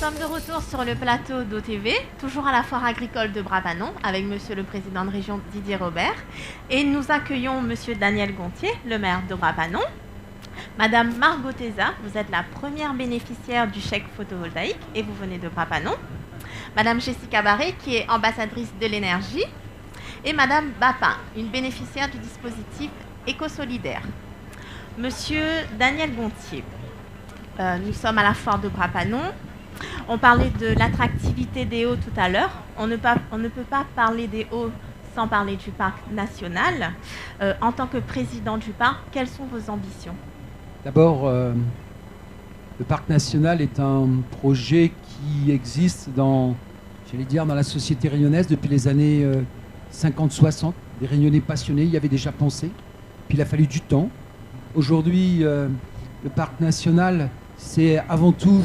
sommes de retour sur le plateau d'OTV, toujours à la foire agricole de Brapanon, avec Monsieur le Président de Région Didier Robert. Et nous accueillons Monsieur Daniel Gontier, le maire de Brapanon. Madame Margot Teza, vous êtes la première bénéficiaire du chèque photovoltaïque et vous venez de Brapanon. Madame Jessica Barré, qui est ambassadrice de l'énergie. Et Madame Bapin, une bénéficiaire du dispositif éco-solidaire. Monsieur Daniel Gontier, nous sommes à la foire de Brapanon. On parlait de l'attractivité des Hauts tout à l'heure. On ne peut pas parler des Hauts sans parler du parc national. En tant que président du parc, quelles sont vos ambitions? D'abord, le parc national est un projet qui existe dans la société réunionnaise depuis les années 50-60. Des Réunionnais passionnés y avaient déjà pensé. Puis il a fallu du temps. Aujourd'hui, le parc national, c'est avant tout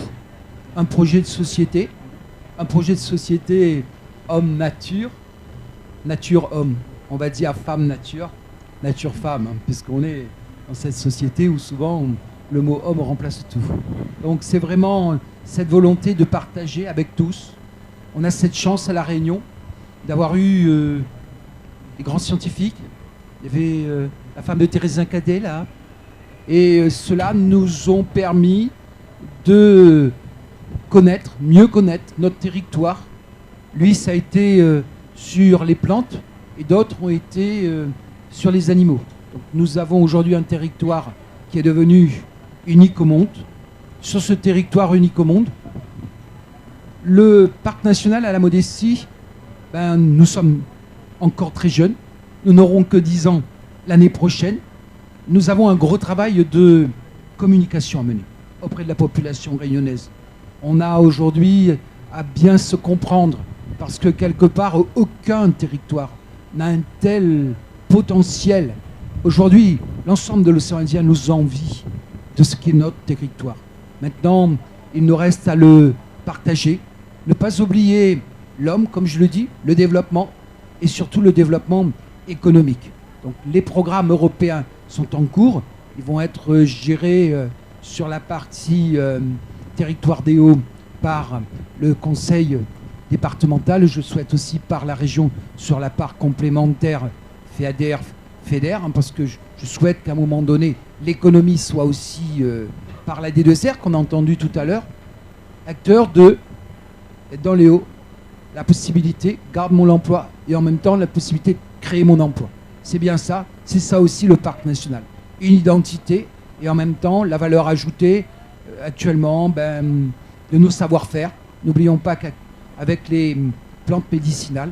un projet de société homme-nature, nature-homme, on va dire femme-nature, nature-femme, hein, puisqu'on est dans cette société où souvent le mot homme remplace tout. Donc c'est vraiment cette volonté de partager avec tous. On a cette chance à La Réunion d'avoir eu des grands scientifiques. Il y avait la femme de Thérèse Cadet là, et cela nous ont permis de mieux connaître notre territoire. Lui, ça a été sur les plantes et d'autres ont été sur les animaux. Donc, nous avons aujourd'hui un territoire qui est devenu unique au monde. Sur ce territoire unique au monde, le parc national à la modestie, nous sommes encore très jeunes. Nous n'aurons que 10 ans l'année prochaine. Nous avons un gros travail de communication à mener auprès de la population réunionnaise. On a aujourd'hui à bien se comprendre parce que quelque part, aucun territoire n'a un tel potentiel. Aujourd'hui, l'ensemble de l'océan Indien nous envie de ce qui est notre territoire. Maintenant, il nous reste à le partager, ne pas oublier l'homme, comme je le dis, le développement et surtout le développement économique. Donc les programmes européens sont en cours, ils vont être gérés sur la partie territoire des Hauts par le conseil départemental. Je souhaite aussi par la région sur la part complémentaire FEADER, parce que je souhaite qu'à un moment donné, l'économie soit aussi, par la D2R qu'on a entendu tout à l'heure, acteur de, dans les Hauts, la possibilité, garde mon emploi et en même temps la possibilité de créer mon emploi. C'est bien ça, c'est ça aussi le parc national. Une identité et en même temps la valeur ajoutée actuellement de nos savoir-faire. N'oublions pas qu'avec les plantes médicinales,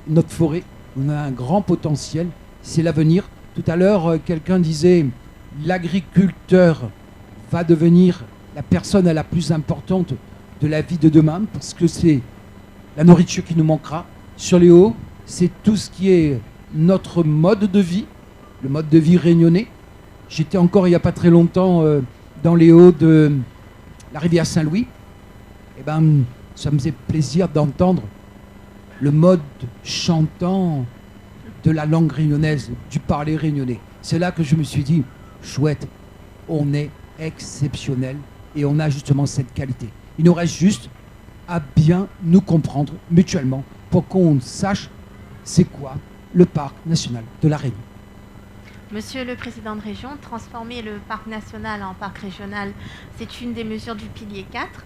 notre forêt, on a un grand potentiel, c'est l'avenir. Tout à l'heure, quelqu'un disait l'agriculteur va devenir la personne la plus importante de la vie de demain parce que c'est la nourriture qui nous manquera. Sur les Hauts, c'est tout ce qui est notre mode de vie, le mode de vie réunionnais. J'étais encore il n'y a pas très longtemps dans les Hauts de la rivière Saint-Louis. Et ça me faisait plaisir d'entendre le mode chantant de la langue réunionnaise, du parler réunionnais. C'est là que je me suis dit, chouette, on est exceptionnel et on a justement cette qualité. Il nous reste juste à bien nous comprendre mutuellement pour qu'on sache c'est quoi le parc national de La Réunion. Monsieur le Président de Région, transformer le parc national en parc régional, c'est une des mesures du pilier 4.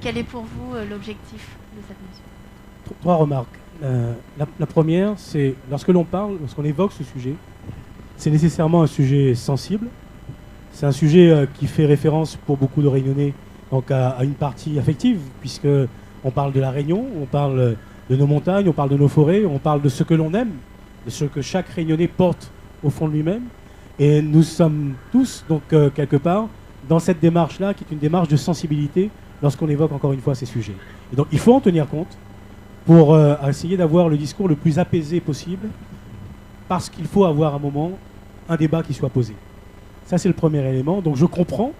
Quel est pour vous l'objectif de cette mesure? 3 remarques. La première, c'est lorsqu'on évoque ce sujet, c'est nécessairement un sujet sensible. C'est un sujet qui fait référence pour beaucoup de Réunionnais donc à une partie affective, puisqu'on parle de la Réunion, on parle de nos montagnes, on parle de nos forêts, on parle de ce que l'on aime, de ce que chaque Réunionnais porte au fond de lui-même. Et nous sommes tous, donc, quelque part, dans cette démarche-là, qui est une démarche de sensibilité lorsqu'on évoque encore une fois ces sujets. Et donc, il faut en tenir compte pour essayer d'avoir le discours le plus apaisé possible, parce qu'il faut avoir à un moment un débat qui soit posé. Ça, c'est le premier élément. Donc, je comprends,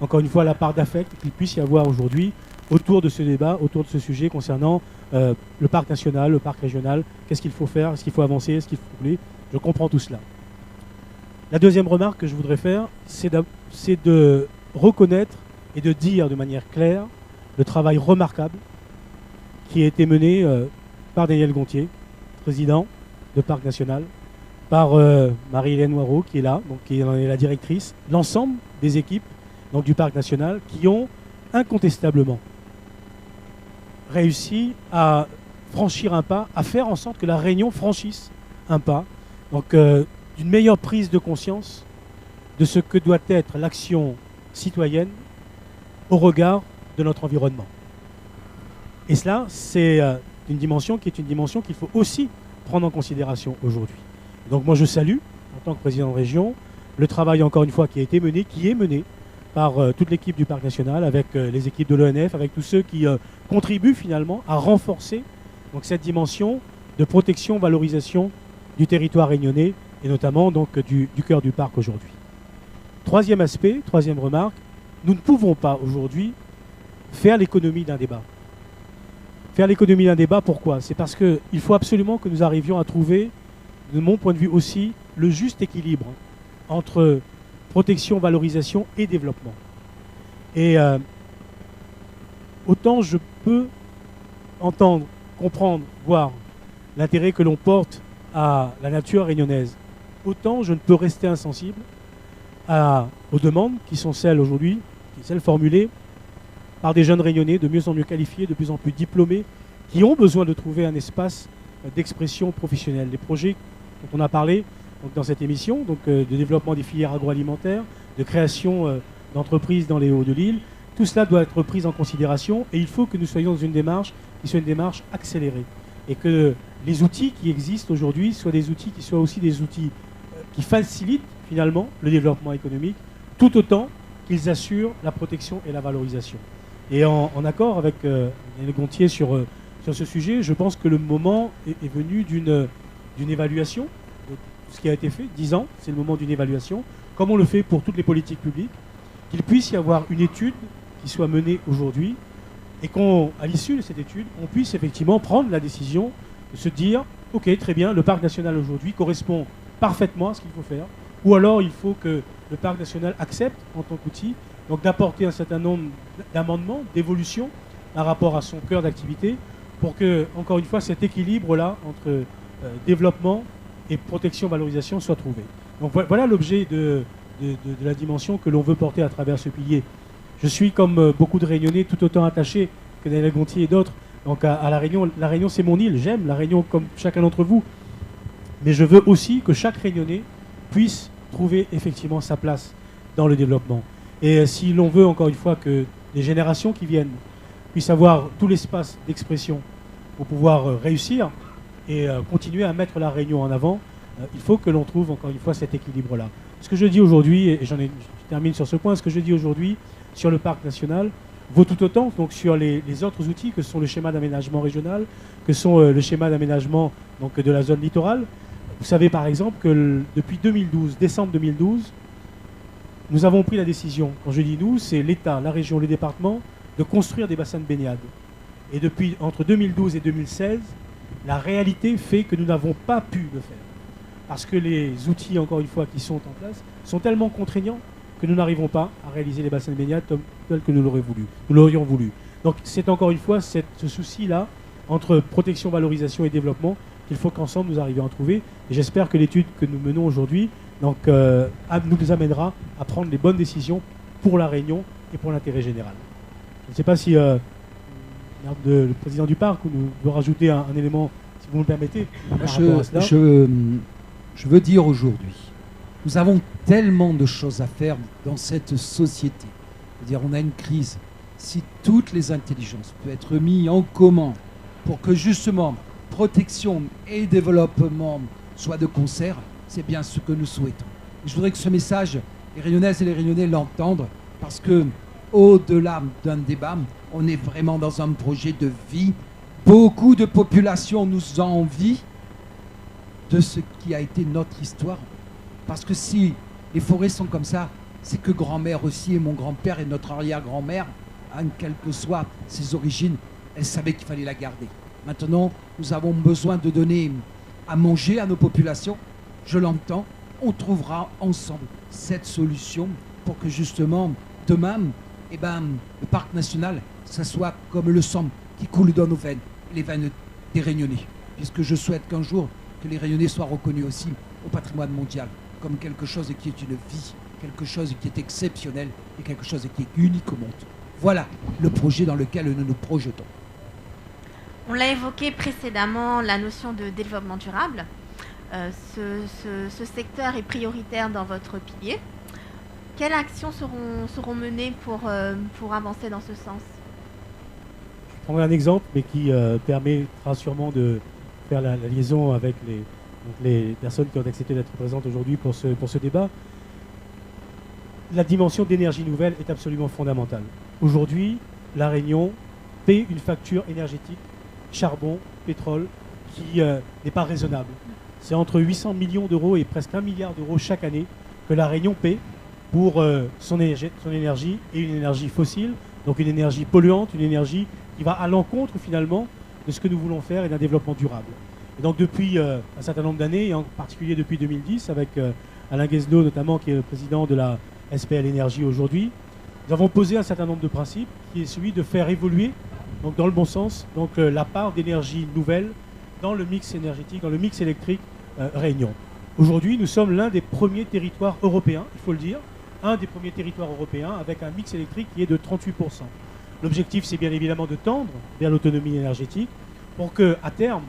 encore une fois, la part d'affect qu'il puisse y avoir aujourd'hui autour de ce débat, autour de ce sujet concernant le parc national, le parc régional. Qu'est-ce qu'il faut faire? Est-ce qu'il faut avancer? Est-ce qu'il faut couler? Je comprends tout cela. La deuxième remarque que je voudrais faire, c'est de reconnaître et de dire de manière claire le travail remarquable qui a été mené par Daniel Gontier, président de Parc National, par Marie-Hélène Noireau, qui est là, donc qui est la directrice, l'ensemble des équipes donc, du Parc National, qui ont incontestablement réussi à franchir un pas, à faire en sorte que la Réunion franchisse un pas, donc d'une meilleure prise de conscience de ce que doit être l'action citoyenne au regard de notre environnement. Et cela, c'est une dimension qui est une dimension qu'il faut aussi prendre en considération aujourd'hui. Donc moi je salue, en tant que président de région, le travail encore une fois qui a été mené, qui est mené par toute l'équipe du Parc National, avec les équipes de l'ONF, avec tous ceux qui contribuent finalement à renforcer donc, cette dimension de protection, valorisation du territoire réunionnais, et notamment donc, du cœur du parc aujourd'hui. Troisième aspect, troisième remarque, nous ne pouvons pas aujourd'hui faire l'économie d'un débat. Faire l'économie d'un débat, pourquoi? C'est parce qu'il faut absolument que nous arrivions à trouver, de mon point de vue aussi, le juste équilibre entre protection, valorisation et développement. Et autant je peux entendre, comprendre, voir l'intérêt que l'on porte à la nature réunionnaise, autant je ne peux rester insensible aux demandes qui sont celles aujourd'hui, celles formulées par des jeunes réunionnais de mieux en mieux qualifiés, de plus en plus diplômés, qui ont besoin de trouver un espace d'expression professionnelle. Les projets dont on a parlé donc, dans cette émission, donc, de développement des filières agroalimentaires, de création d'entreprises dans les Hauts de l'île, tout cela doit être pris en considération et il faut que nous soyons dans une démarche qui soit une démarche accélérée. Et que les outils qui existent aujourd'hui soient des outils qui soient aussi des outils qui facilitent finalement le développement économique, tout autant qu'ils assurent la protection et la valorisation. Et en accord avec Daniel Gontier sur ce sujet, je pense que le moment est venu d'une évaluation de tout ce qui a été fait. 10 ans, c'est le moment d'une évaluation, comme on le fait pour toutes les politiques publiques, qu'il puisse y avoir une étude qui soit menée aujourd'hui et qu'à l'issue de cette étude, on puisse effectivement prendre la décision de se dire « Ok, très bien, le parc national aujourd'hui correspond parfaitement à ce qu'il faut faire ». Ou alors, il faut que le parc national accepte, en tant qu'outil, donc d'apporter un certain nombre d'amendements, d'évolutions par rapport à son cœur d'activité, pour que, encore une fois, cet équilibre-là entre développement et protection, valorisation soit trouvé. Donc voilà l'objet de la dimension que l'on veut porter à travers ce pilier. Je suis, comme beaucoup de Réunionnais, tout autant attaché que Daniel Gontier et d'autres donc à La Réunion. La Réunion, c'est mon île. J'aime La Réunion comme chacun d'entre vous. Mais je veux aussi que chaque Réunionnais puisse trouver effectivement sa place dans le développement. Et si l'on veut, encore une fois, que les générations qui viennent puissent avoir tout l'espace d'expression pour pouvoir réussir et continuer à mettre la Réunion en avant, il faut que l'on trouve, encore une fois, cet équilibre-là. Ce que je dis aujourd'hui, et je termine sur ce point, ce que je dis aujourd'hui sur le parc national vaut tout autant donc, sur les autres outils que sont le schéma d'aménagement régional, que sont le schéma d'aménagement donc, de la zone littorale. Vous savez par exemple que depuis 2012, décembre 2012, nous avons pris la décision, quand je dis nous, c'est l'État, la région, les départements, de construire des bassins de baignade. Et depuis, entre 2012 et 2016, la réalité fait que nous n'avons pas pu le faire. Parce que les outils, encore une fois, qui sont en place, sont tellement contraignants que nous n'arrivons pas à réaliser les bassins de baignade tels que nous l'aurions voulu. Donc c'est encore une fois ce souci-là entre protection, valorisation et développement qu'il faut qu'ensemble nous arrivions à trouver. Et j'espère que l'étude que nous menons aujourd'hui donc, nous amènera à prendre les bonnes décisions pour la Réunion et pour l'intérêt général. Je ne sais pas si le président du parc nous veut rajouter un élément, si vous me le permettez, par rapport à cela. Je veux dire aujourd'hui, nous avons tellement de choses à faire dans cette société. C'est-à-dire, on a une crise. Si toutes les intelligences peuvent être mises en commun pour que justement protection et développement soient de concert, c'est bien ce que nous souhaitons. Et je voudrais que ce message, les Réunionnaises et les Réunionnais l'entendent, parce que au-delà d'un débat, on est vraiment dans un projet de vie. Beaucoup de populations nous envient de ce qui a été notre histoire. Parce que si les forêts sont comme ça, c'est que grand-mère aussi, et mon grand-père et notre arrière-grand-mère, quelles que soient ses origines, elle savait qu'il fallait la garder. Maintenant, nous avons besoin de donner à manger à nos populations. Je l'entends, on trouvera ensemble cette solution pour que justement, demain, eh ben, le parc national, ça soit comme le sang qui coule dans nos veines, les veines des Réunionnais. Puisque je souhaite qu'un jour, que les Réunionnais soient reconnus aussi au patrimoine mondial, comme quelque chose qui est une vie, quelque chose qui est exceptionnel et quelque chose qui est unique au monde. Voilà le projet dans lequel nous nous projetons. On l'a évoqué précédemment, la notion de développement durable. Ce secteur est prioritaire dans votre pilier. Quelles actions seront menées pour avancer dans ce sens? Je prendrai un exemple, mais qui permettra sûrement de faire la liaison avec les personnes qui ont accepté d'être présentes aujourd'hui pour ce débat. La dimension d'énergie nouvelle est absolument fondamentale. Aujourd'hui, La Réunion paie une facture énergétique, charbon, pétrole, qui n'est pas raisonnable. C'est entre 800 millions d'euros et presque 1 milliard d'euros chaque année que La Réunion paie pour son énergie, et une énergie fossile, donc une énergie polluante, une énergie qui va à l'encontre finalement de ce que nous voulons faire et d'un développement durable. Et donc depuis un certain nombre d'années, et en particulier depuis 2010, avec Alain Guesneau notamment, qui est le président de la SPL Énergie aujourd'hui, nous avons posé un certain nombre de principes, qui est celui de faire évoluer, donc dans le bon sens, donc la part d'énergie nouvelle dans le mix énergétique, dans le mix électrique Réunion. Aujourd'hui, nous sommes l'un des premiers territoires européens, il faut le dire, un des premiers territoires européens avec un mix électrique qui est de 38%. L'objectif, c'est bien évidemment de tendre vers l'autonomie énergétique pour qu'à terme,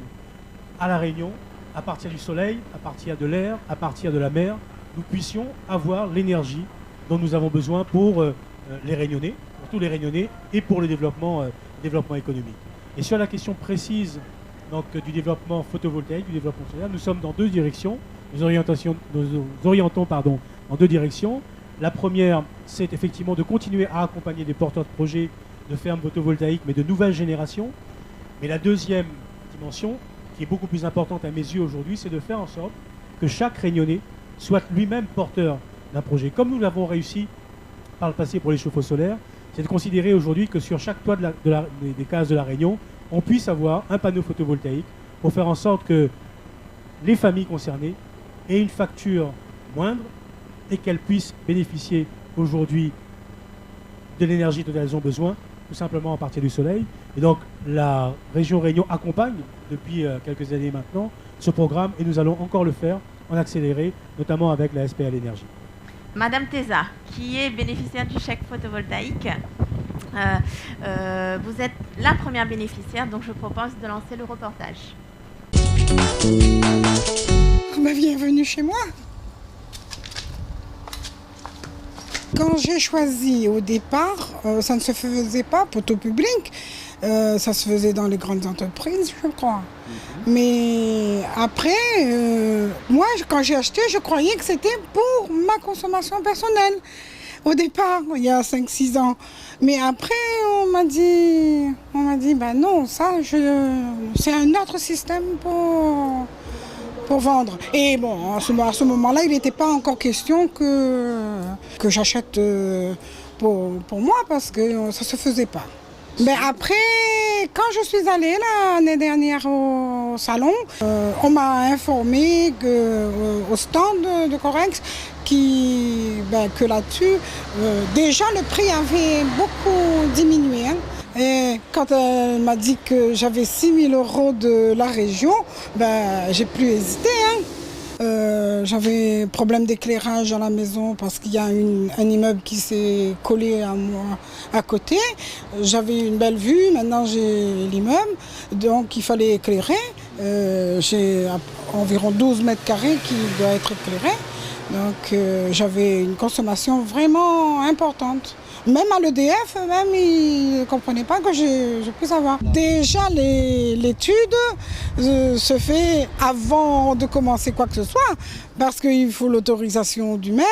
à La Réunion, à partir du soleil, à partir de l'air, à partir de la mer, nous puissions avoir l'énergie dont nous avons besoin pour les Réunionnais, pour tous les Réunionnais et pour le développement économique. Et sur la question précise donc, du développement photovoltaïque, du développement solaire, nous sommes dans deux directions. Nous orientons en deux directions. La première, c'est effectivement de continuer à accompagner des porteurs de projets de fermes photovoltaïques, mais de nouvelle génération. Mais la deuxième dimension, qui est beaucoup plus importante à mes yeux aujourd'hui, c'est de faire en sorte que chaque Réunionnais soit lui-même porteur d'un projet. Comme nous l'avons réussi par le passé pour les chauffe-eau solaires, c'est de considérer aujourd'hui que sur chaque toit des cases de La Réunion, on puisse avoir un panneau photovoltaïque pour faire en sorte que les familles concernées aient une facture moindre et qu'elles puissent bénéficier aujourd'hui de l'énergie dont elles ont besoin, tout simplement à partir du soleil. Et donc la région Réunion accompagne depuis quelques années maintenant ce programme et nous allons encore le faire en accéléré, notamment avec la SPL Énergie. Madame Teza, qui est bénéficiaire du chèque photovoltaïque, vous êtes la première bénéficiaire, donc je propose de lancer le reportage. Bienvenue chez moi. Quand j'ai choisi au départ, ça ne se faisait pas poteau public, ça se faisait dans les grandes entreprises, je crois. Mais après, moi, quand j'ai acheté, je croyais que c'était pour ma consommation personnelle. Au départ, il y a 5-6 ans. Mais après, on m'a dit, ben non, ça, c'est un autre système pour vendre. Et bon, à ce moment-là, il n'était pas encore question que j'achète pour moi parce que ça ne se faisait pas. Mais après, quand je suis allée l'année dernière au salon, on m'a informé qu'au stand de Corex, que là-dessus, déjà le prix avait beaucoup diminué. Hein. Et quand elle m'a dit que j'avais 6 000 € de la région, j'ai plus hésité. Hein. J'avais problème d'éclairage dans la maison parce qu'il y a un immeuble qui s'est collé à moi à côté. J'avais une belle vue, maintenant j'ai l'immeuble, donc il fallait éclairer. J'ai environ 12 mètres carrés qui doivent être éclairés. Donc j'avais une consommation vraiment importante. Même à l'EDF, ils ne comprenaient pas que je puisse avoir. Déjà, l'étude se fait avant de commencer quoi que ce soit, parce qu'il faut l'autorisation du maire.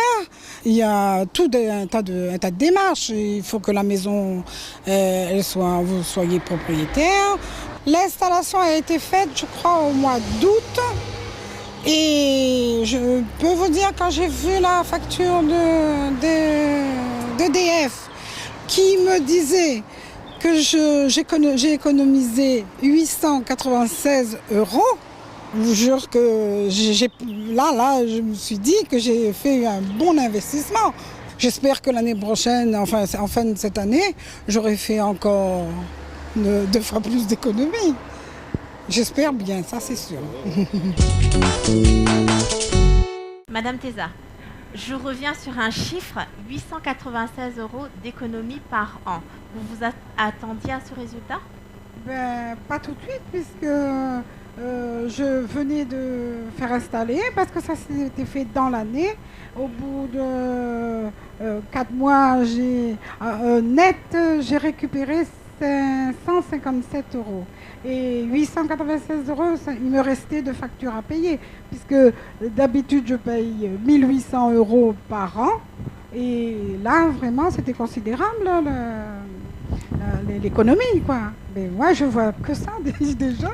Il y a tout un tas de démarches. Il faut que la maison, vous soyez propriétaire. L'installation a été faite, je crois, au mois d'août. Et je peux vous dire, quand j'ai vu la facture d'EDF qui me disait que j'ai économisé 896 €, je vous jure que là, je me suis dit que j'ai fait un bon investissement. J'espère que l'année prochaine, enfin en fin de cette année, j'aurai fait encore 2 fois plus d'économies. J'espère bien, ça c'est sûr. Madame Teza, je reviens sur un chiffre, 896 € d'économie par an. Vous vous attendiez à ce résultat? Ben, pas tout de suite, puisque je venais de faire installer, parce que ça s'était fait dans l'année. Au bout de 4 mois, net, j'ai récupéré 557 €. Et 896 €, il me restait de factures à payer, puisque d'habitude je paye 1800 € par an. Et là, vraiment, c'était considérable l'économie, quoi. Mais moi, je vois que ça déjà.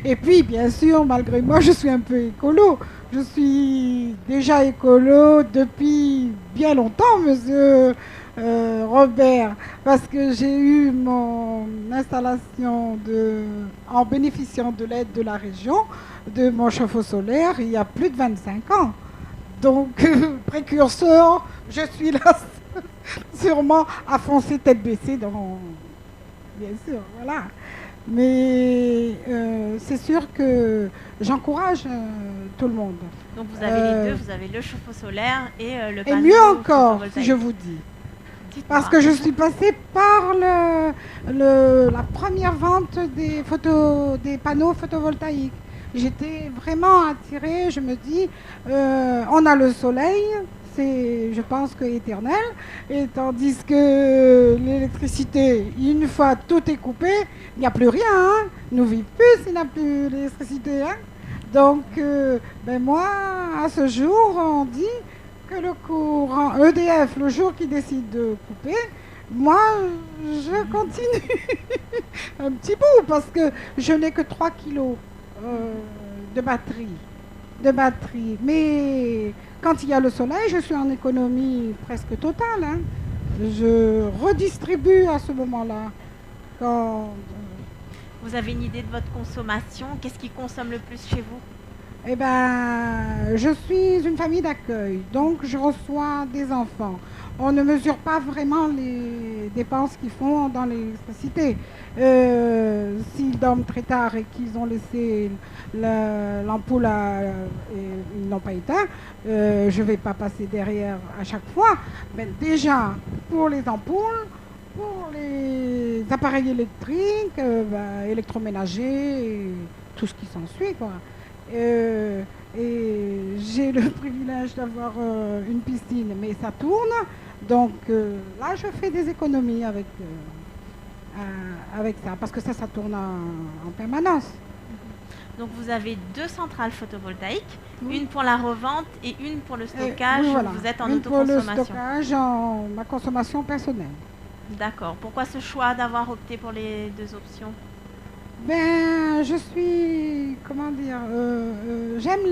Et puis, bien sûr, malgré moi, je suis un peu écolo. Je suis déjà écolo depuis bien longtemps, monsieur Robert, parce que j'ai eu mon installation en bénéficiant de l'aide de la région, de mon chauffe-eau solaire, il y a plus de 25 ans. Donc, précurseur, je suis là sûrement à foncer tête baissée dans... Bien sûr, voilà. Mais c'est sûr que j'encourage tout le monde. Donc vous avez les deux, vous avez le chauffe-eau solaire et le panneau. Et mieux encore, si photovoltaïque. je vous dis. Dites-moi. Parce que je suis passée par la première vente des panneaux photovoltaïques. J'étais vraiment attirée, je me dis, on a le soleil, c'est, je pense, que éternel, et tandis que l'électricité, une fois tout est coupé, il n'y a plus rien, hein. Nous vivons plus s'il n'y a plus l'électricité. Hein. Donc, ben moi, à ce jour, on dit que le courant EDF, le jour qu'il décide de couper, moi, je continue un petit bout, parce que je n'ai que 3 kilos de batterie. Mais quand il y a le soleil, je suis en économie presque totale. Hein. Je redistribue à ce moment-là. Vous avez une idée de votre consommation? Qu'est-ce qui consomme le plus chez vous? Eh bien, je suis une famille d'accueil, donc je reçois des enfants. On ne mesure pas vraiment les dépenses qu'ils font dans l'électricité. S'ils dorment très tard et qu'ils ont laissé l'ampoule et ils n'ont pas éteint, je ne vais pas passer derrière à chaque fois. Mais déjà, pour les ampoules, pour les appareils électriques, électroménagers, et tout ce qui s'ensuit, quoi. Et j'ai le privilège d'avoir une piscine, mais ça tourne. Donc là, je fais des économies avec ça, parce que ça tourne en permanence. Donc vous avez 2 centrales photovoltaïques, Oui. une pour la revente et une pour le stockage. Oui, voilà. Vous êtes en Une pour le autoconsommation. stockage, ma consommation personnelle. D'accord. Pourquoi ce choix d'avoir opté pour les 2 options? Ben, je suis, comment dire, j'aime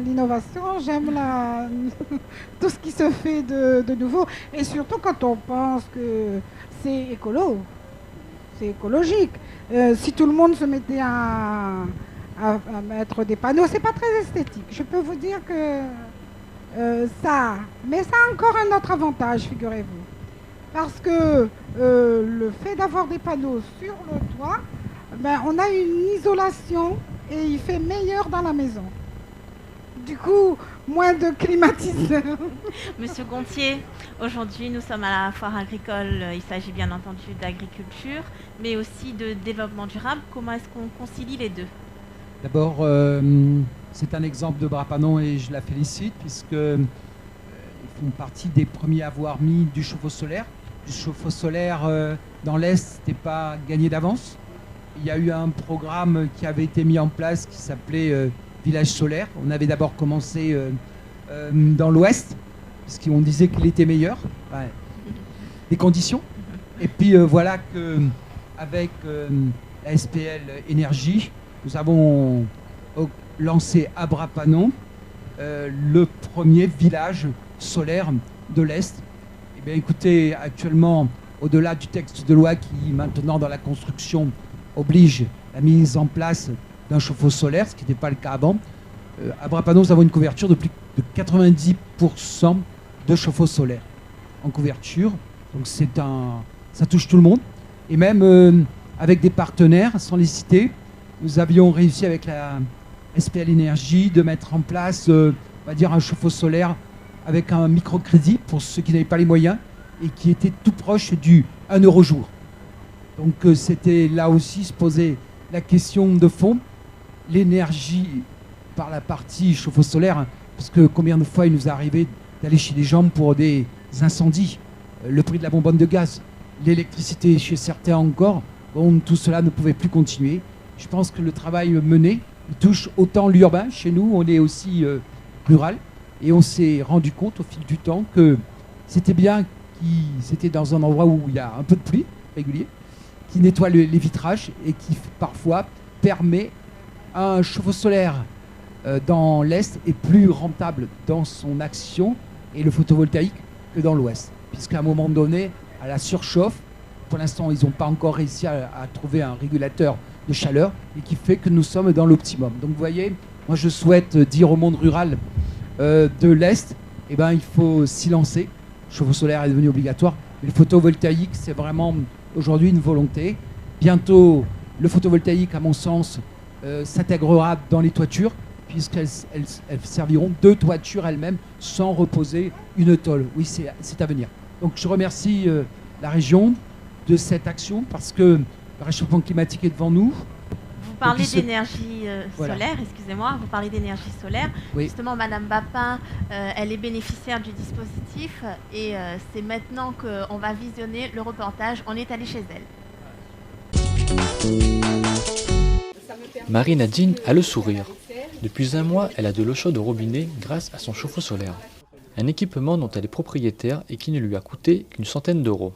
l'innovation, j'aime tout ce qui se fait de nouveau, et surtout quand on pense que c'est écolo, c'est écologique. Si tout le monde se mettait à mettre des panneaux, c'est pas très esthétique. Je peux vous dire que mais ça a encore un autre avantage, figurez-vous, parce que le fait d'avoir des panneaux sur le toit, ben, on a une isolation et il fait meilleur dans la maison. Du coup, moins de climatiseurs. Monsieur Gontier, aujourd'hui nous sommes à la foire agricole. Il s'agit bien entendu d'agriculture, mais aussi de développement durable. Comment est-ce qu'on concilie les deux? D'abord, c'est un exemple de Brapanon et je la félicite puisqu'ils font partie des premiers à avoir mis du chauffe-eau solaire. Du chauffe-eau solaire dans l'Est, n'était pas gagné d'avance. Il y a eu un programme qui avait été mis en place qui s'appelait Village solaire. On avait d'abord commencé dans l'Ouest, puisqu'on disait qu'il était meilleur, les conditions. Et puis voilà qu'avec la SPL Énergie, nous avons lancé à Brapanon le premier village solaire de l'Est. Eh bien, écoutez, actuellement, au-delà du texte de loi qui, maintenant, dans la construction, oblige la mise en place d'un chauffe-eau solaire, ce qui n'était pas le cas avant, à Brapanon, nous avons une couverture de plus de 90% de chauffe-eau solaire. en couverture. Donc ça touche tout le monde. Et même avec des partenaires, sans les citer, nous avions réussi avec la SPL Énergie de mettre en place, on va dire, un chauffe-eau solaire avec un microcrédit pour ceux qui n'avaient pas les moyens et qui était tout proche du 1 euro jour. Donc c'était là aussi se poser la question de fond, l'énergie par la partie chauffe-eau solaire, hein, parce que combien de fois il nous est arrivé d'aller chez des gens pour des incendies, le prix de la bonbonne de gaz, l'électricité chez certains encore, bon, tout cela ne pouvait plus continuer. Je pense que le travail mené il touche autant l'urbain, chez nous on est aussi rural, et on s'est rendu compte au fil du temps que c'était bien c'était dans un endroit où il y a un peu de pluie régulier, qui nettoie les vitrages et qui parfois permet un chauffe-eau solaire dans l'Est est plus rentable dans son action et le photovoltaïque que dans l'Ouest. Puisqu'à un moment donné, à la surchauffe, pour l'instant, ils n'ont pas encore réussi à trouver un régulateur de chaleur et qui fait que nous sommes dans l'optimum. Donc vous voyez, moi je souhaite dire au monde rural de l'Est, eh ben, il faut s'y lancer. Le chauffe-eau solaire est devenu obligatoire, mais le photovoltaïque, c'est vraiment aujourd'hui une volonté. Bientôt, le photovoltaïque, à mon sens, s'intégrera dans les toitures, puisqu'elles serviront de toiture elles-mêmes sans reposer une tôle. Oui, c'est à venir. Donc je remercie la région de cette action parce que le réchauffement climatique est devant nous. Vous parlez d'énergie solaire, excusez-moi, vous parlez d'énergie solaire. Oui. Justement, Madame Bapin, elle est bénéficiaire du dispositif et c'est maintenant qu'on va visionner le reportage. On est allé chez elle. Marie-Nadine a le sourire. Depuis un mois, elle a de l'eau chaude au robinet grâce à son chauffe-eau solaire. Un équipement dont elle est propriétaire et qui ne lui a coûté qu'une centaine d'euros.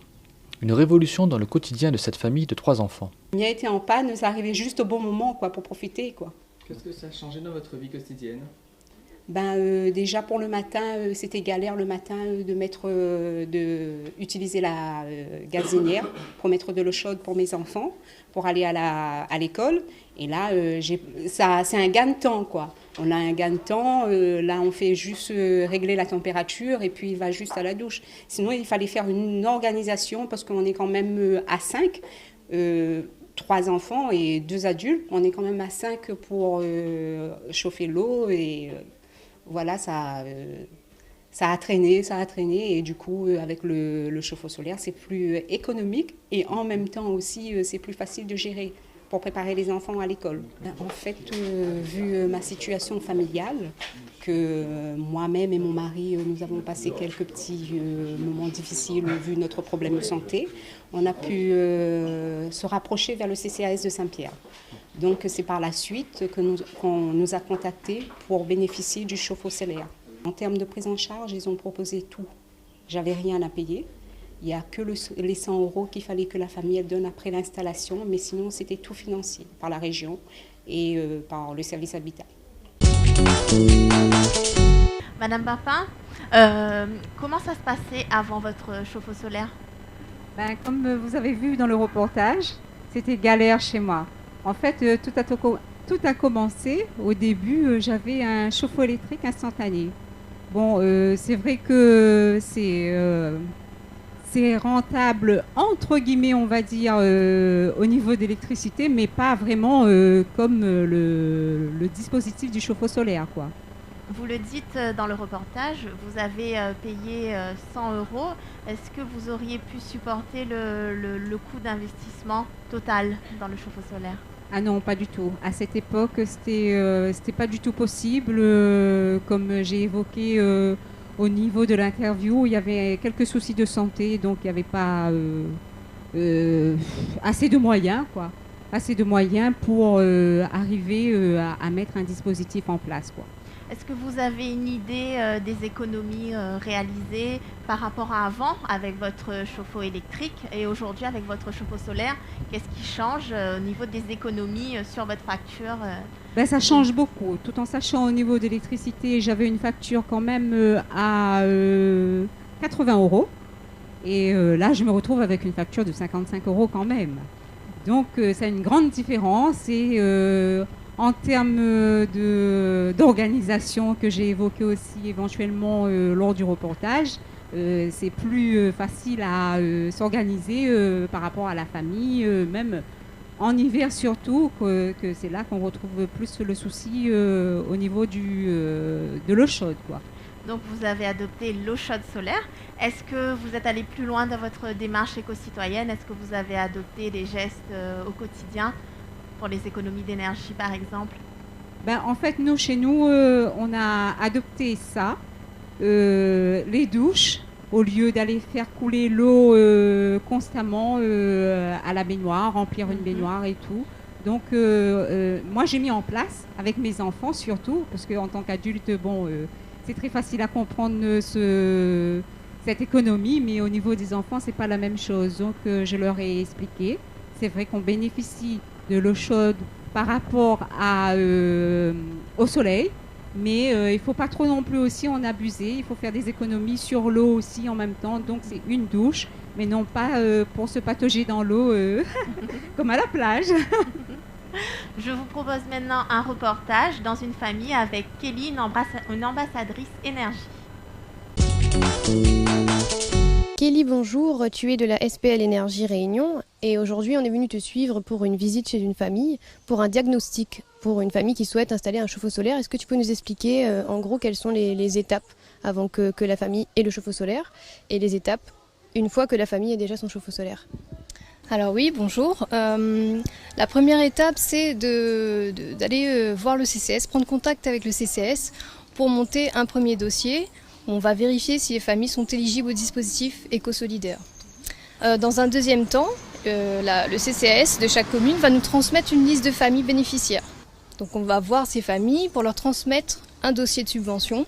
Une révolution dans le quotidien de cette famille de 3 enfants. Il a été en panne, ça arrivait juste au bon moment quoi, pour profiter. Qu'est-ce que ça a changé dans votre vie quotidienne ? Déjà pour le matin, c'était galère le matin d'utiliser la gazinière pour mettre de l'eau chaude pour mes enfants, pour aller à l'école. Et là, c'est un gain de temps, quoi. On a un gain de temps, là on fait juste régler la température et puis il va juste à la douche. Sinon il fallait faire une organisation parce qu'on est quand même à 5, 3 enfants et 2 adultes. On est quand même à 5 pour chauffer l'eau et voilà, ça a traîné et du coup avec le chauffe-eau solaire c'est plus économique et en même temps aussi c'est plus facile de gérer pour préparer les enfants à l'école. En fait, vu ma situation familiale, que moi-même et mon mari, nous avons passé quelques petits moments difficiles vu notre problème de santé, on a pu se rapprocher vers le CCAS de Saint-Pierre. Donc c'est par la suite qu'on nous a contactés pour bénéficier du chauffe-eau solaire. En termes de prise en charge, ils ont proposé tout. J'avais rien à payer. Il n'y a que les 100 euros qu'il fallait que la famille elle donne après l'installation, mais sinon c'était tout financé par la région et par le service habitat. Madame Bapin, comment ça se passait avant votre chauffe-eau solaire ? Comme vous avez vu dans le reportage, c'était galère chez moi. En fait, tout a commencé. Au début, j'avais un chauffe-eau électrique instantané. Bon, c'est vrai que c'est rentable, entre guillemets, on va dire, au niveau d'électricité, mais pas vraiment comme le dispositif du chauffe-eau solaire, quoi. Vous le dites dans le reportage, vous avez payé 100 euros. Est-ce que vous auriez pu supporter le coût d'investissement total dans le chauffe-eau solaire ? Ah non, pas du tout. À cette époque, c'était pas du tout possible. Comme j'ai évoqué au niveau de l'interview, il y avait quelques soucis de santé, donc il n'y avait pas assez de moyens, quoi. Assez de moyens pour arriver à mettre un dispositif en place, quoi. Est-ce que vous avez une idée des économies réalisées par rapport à avant avec votre chauffe-eau électrique et aujourd'hui avec votre chauffe-eau solaire ? Qu'est-ce qui change au niveau des économies sur votre facture ? Ça change beaucoup. Tout en sachant au niveau d'électricité, j'avais une facture quand même à 80 euros. Et là, je me retrouve avec une facture de 55 euros quand même. Donc, ça a une grande différence. Et en termes d'organisation que j'ai évoqué aussi éventuellement lors du reportage, c'est plus facile à s'organiser par rapport à la famille, même en hiver surtout, que c'est là qu'on retrouve plus le souci au niveau de l'eau chaude, quoi. Donc vous avez adopté l'eau chaude solaire. Est-ce que vous êtes allé plus loin dans votre démarche éco-citoyenne? Est-ce que vous avez adopté des gestes au quotidien pour les économies d'énergie par exemple? En fait, nous, chez nous, on a adopté ça, les douches, au lieu d'aller faire couler l'eau constamment à la baignoire, remplir une baignoire et tout. Donc, moi, j'ai mis en place, avec mes enfants surtout, parce qu'en tant qu'adulte, c'est très facile à comprendre cette économie, mais au niveau des enfants, c'est pas la même chose. Donc, je leur ai expliqué. C'est vrai qu'on bénéficie de l'eau chaude par rapport au soleil, mais il ne faut pas trop non plus aussi en abuser. Il faut faire des économies sur l'eau aussi en même temps. Donc, c'est une douche, mais non pas pour se patauger dans l'eau comme à la plage. Je vous propose maintenant un reportage dans une famille avec Kelly, une ambassadrice énergie. Kelly, bonjour, tu es de la SPL Énergie Réunion et aujourd'hui on est venu te suivre pour une visite chez une famille, pour un diagnostic, pour une famille qui souhaite installer un chauffe-eau solaire. Est-ce que tu peux nous expliquer en gros quelles sont les étapes avant que la famille ait le chauffe-eau solaire et les étapes une fois que la famille a déjà son chauffe-eau solaire? Alors oui, bonjour. La première étape, c'est d'aller voir le CCS, prendre contact avec le CCS pour monter un premier dossier. On va vérifier si les familles sont éligibles au dispositif éco-solidaire. Dans un deuxième temps, le CCS de chaque commune va nous transmettre une liste de familles bénéficiaires. Donc on va voir ces familles pour leur transmettre un dossier de subvention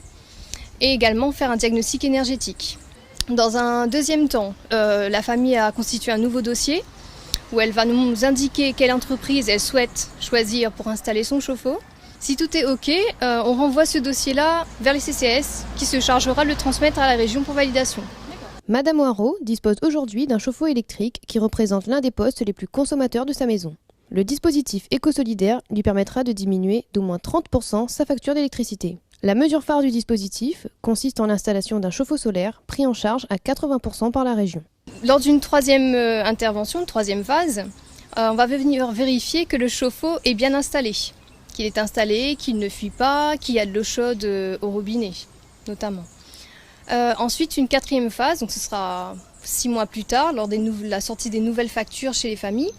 et également faire un diagnostic énergétique. Dans un deuxième temps, la famille a constitué un nouveau dossier où elle va nous indiquer quelle entreprise elle souhaite choisir pour installer son chauffe-eau. Si tout est OK, on renvoie ce dossier-là vers les CCS qui se chargera de le transmettre à la région pour validation. Madame Oireau dispose aujourd'hui d'un chauffe-eau électrique qui représente l'un des postes les plus consommateurs de sa maison. Le dispositif éco-solidaire lui permettra de diminuer d'au moins 30% sa facture d'électricité. La mesure phare du dispositif consiste en l'installation d'un chauffe-eau solaire pris en charge à 80% par la région. Lors d'une troisième intervention, une troisième phase, on va venir vérifier que le chauffe-eau est bien installé, qu'il est installé, qu'il ne fuit pas, qu'il y a de l'eau chaude au robinet, notamment. Ensuite, une quatrième phase, donc ce sera 6 mois plus tard, lors de la sortie des nouvelles factures chez les familles.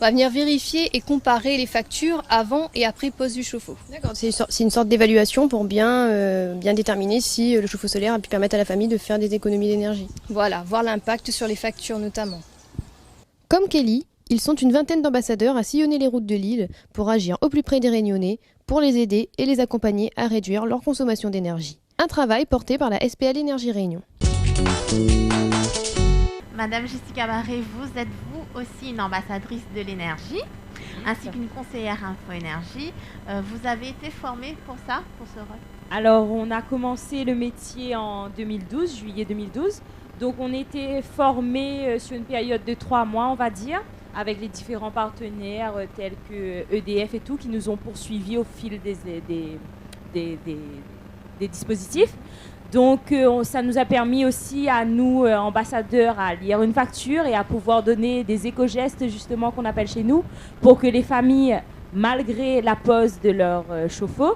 On va venir vérifier et comparer les factures avant et après pose du chauffe-eau. D'accord, c'est une sorte d'évaluation pour bien déterminer si le chauffe-eau solaire a pu permettre à la famille de faire des économies d'énergie. Voilà, voir l'impact sur les factures notamment. Comme Kelly, ils sont une vingtaine d'ambassadeurs à sillonner les routes de l'île pour agir au plus près des Réunionnais, pour les aider et les accompagner à réduire leur consommation d'énergie. Un travail porté par la SPL Énergie Réunion. Madame Jessica Barré, vous êtes vous aussi une ambassadrice de l'énergie, ainsi qu'une conseillère info-énergie. Vous avez été formée pour ça, pour ce rôle? Alors, on a commencé le métier en 2012, juillet 2012. Donc, on était formés sur une période de 3 mois, on va dire, avec les différents partenaires tels que EDF et tout, qui nous ont poursuivis au fil des dispositifs. Donc, ça nous a permis aussi à nous, ambassadeurs, à lire une facture et à pouvoir donner des éco-gestes, justement, qu'on appelle chez nous, pour que les familles, malgré la pose de leur chauffe-eau,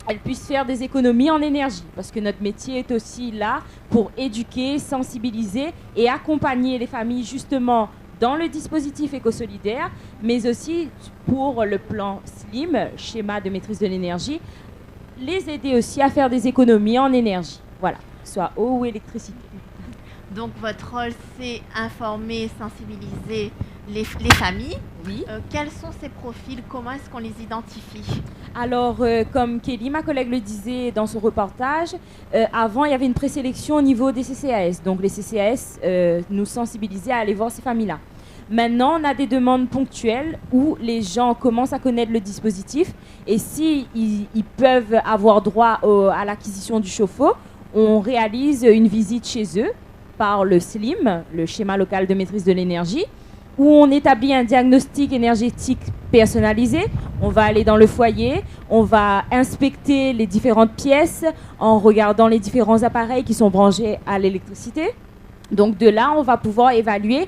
elles puissent faire des économies en énergie. Parce que notre métier est aussi là pour éduquer, sensibiliser et accompagner les familles, justement, dans le dispositif éco-solidaire, mais aussi pour le plan SLIM, schéma de maîtrise de l'énergie, les aider aussi à faire des économies en énergie. Voilà, soit eau ou électricité. Donc votre rôle, c'est informer, sensibiliser les familles. Oui. Quels sont ces profils? Comment est-ce qu'on les identifie? Alors, comme Kelly, ma collègue, le disait dans son reportage, avant, il y avait une présélection au niveau des CCAS. Donc, les CCAS nous sensibilisaient à aller voir ces familles-là. Maintenant, on a des demandes ponctuelles où les gens commencent à connaître le dispositif. Et s'ils peuvent avoir droit à l'acquisition du chauffe-eau, on réalise une visite chez eux par le SLIM, le schéma local de maîtrise de l'énergie, où on établit un diagnostic énergétique personnalisé. On va aller dans le foyer, on va inspecter les différentes pièces en regardant les différents appareils qui sont branchés à l'électricité. Donc de là, on va pouvoir évaluer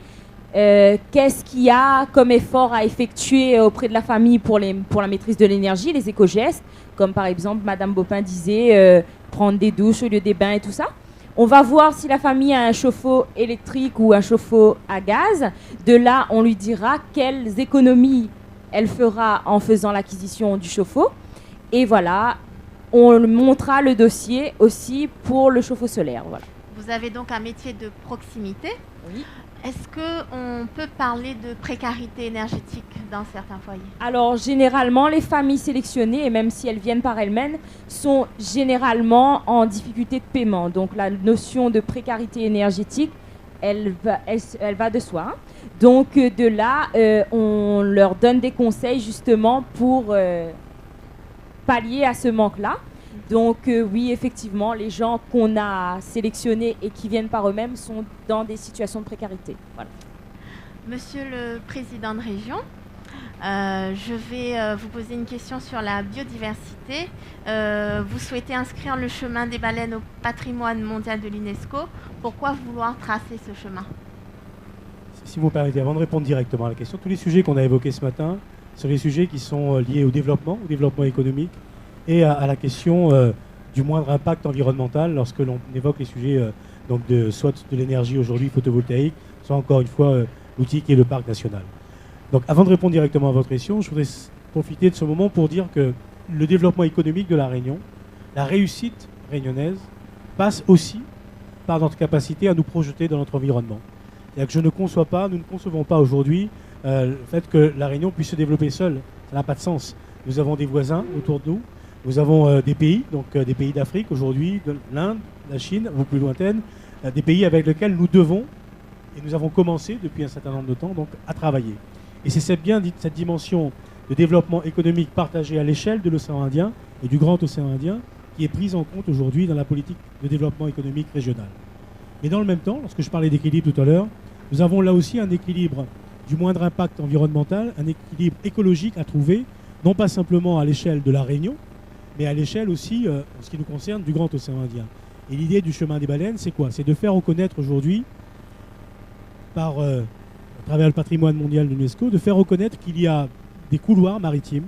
qu'est-ce qu'il y a comme effort à effectuer auprès de la famille pour la maîtrise de l'énergie, les éco-gestes, comme par exemple Madame Bopin disait, prendre des douches au lieu des bains et tout ça. On va voir si la famille a un chauffe-eau électrique ou un chauffe-eau à gaz. De là, on lui dira quelles économies elle fera en faisant l'acquisition du chauffe-eau. Et voilà, on montrera le dossier aussi pour le chauffe-eau solaire. Voilà. Vous avez donc un métier de proximité. Oui. Est-ce qu'on peut parler de précarité énergétique dans certains foyers? Alors, généralement, les familles sélectionnées, et même si elles viennent par elles-mêmes, sont généralement en difficulté de paiement. Donc, la notion de précarité énergétique, elle va de soi. Donc, de là, on leur donne des conseils justement pour pallier à ce manque-là. Donc oui, effectivement, les gens qu'on a sélectionnés et qui viennent par eux-mêmes sont dans des situations de précarité. Voilà. Monsieur le Président de Région, je vais vous poser une question sur la biodiversité. Vous souhaitez inscrire le chemin des baleines au patrimoine mondial de l'UNESCO. Pourquoi vouloir tracer ce chemin? Si vous me permettez, avant de répondre directement à la question, tous les sujets qu'on a évoqués ce matin sont les sujets qui sont liés au développement économique, et à la question du moindre impact environnemental lorsque l'on évoque les sujets soit de l'énergie aujourd'hui photovoltaïque, soit encore une fois l'outil qui est le parc national. Donc avant de répondre directement à votre question, je voudrais profiter de ce moment pour dire que le développement économique de la Réunion, la réussite réunionnaise, passe aussi par notre capacité à nous projeter dans notre environnement. C'est-à-dire que nous ne concevons pas aujourd'hui le fait que la Réunion puisse se développer seule. Ça n'a pas de sens. Nous avons des voisins autour de nous. Nous avons des pays, des pays d'Afrique aujourd'hui, de l'Inde, la Chine, ou plus lointaine, des pays avec lesquels nous devons, et nous avons commencé depuis un certain nombre de temps, à travailler. Et c'est cette dimension de développement économique partagé à l'échelle de l'océan Indien et du grand océan Indien qui est prise en compte aujourd'hui dans la politique de développement économique régional. Mais dans le même temps, lorsque je parlais d'équilibre tout à l'heure, nous avons là aussi un équilibre du moindre impact environnemental, un équilibre écologique à trouver, non pas simplement à l'échelle de la Réunion, mais à l'échelle aussi, en ce qui nous concerne, du grand océan Indien. Et l'idée du chemin des baleines, c'est quoi? C'est de faire reconnaître aujourd'hui, à travers le patrimoine mondial de l'UNESCO, de faire reconnaître qu'il y a des couloirs maritimes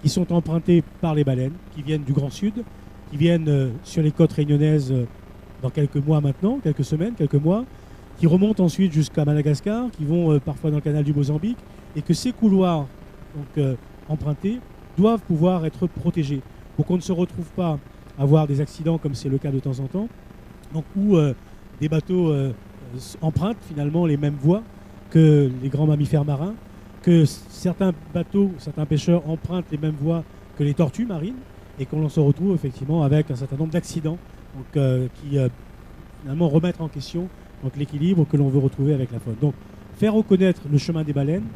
qui sont empruntés par les baleines, qui viennent du Grand Sud, qui viennent sur les côtes réunionnaises dans quelques mois maintenant, quelques semaines, quelques mois, qui remontent ensuite jusqu'à Madagascar, qui vont parfois dans le canal du Mozambique, et que ces couloirs empruntés doivent pouvoir être protégés, pour qu'on ne se retrouve pas à avoir des accidents comme c'est le cas de temps en temps, où des bateaux empruntent finalement les mêmes voies que les grands mammifères marins, que certains bateaux, certains pêcheurs empruntent les mêmes voies que les tortues marines, et qu'on se retrouve effectivement avec un certain nombre d'accidents qui finalement remettent en question l'équilibre que l'on veut retrouver avec la faune. Donc faire reconnaître le chemin des baleines,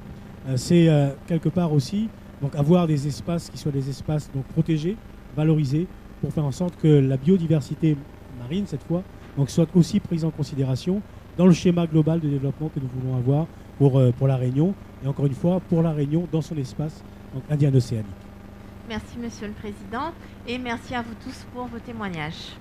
c'est quelque part aussi avoir des espaces qui soient des espaces protégés, valorisés, pour faire en sorte que la biodiversité marine, cette fois, soit aussi prise en considération dans le schéma global de développement que nous voulons avoir pour la Réunion, et encore une fois, pour la Réunion dans son espace indien-océanique. Merci Monsieur le Président, et merci à vous tous pour vos témoignages.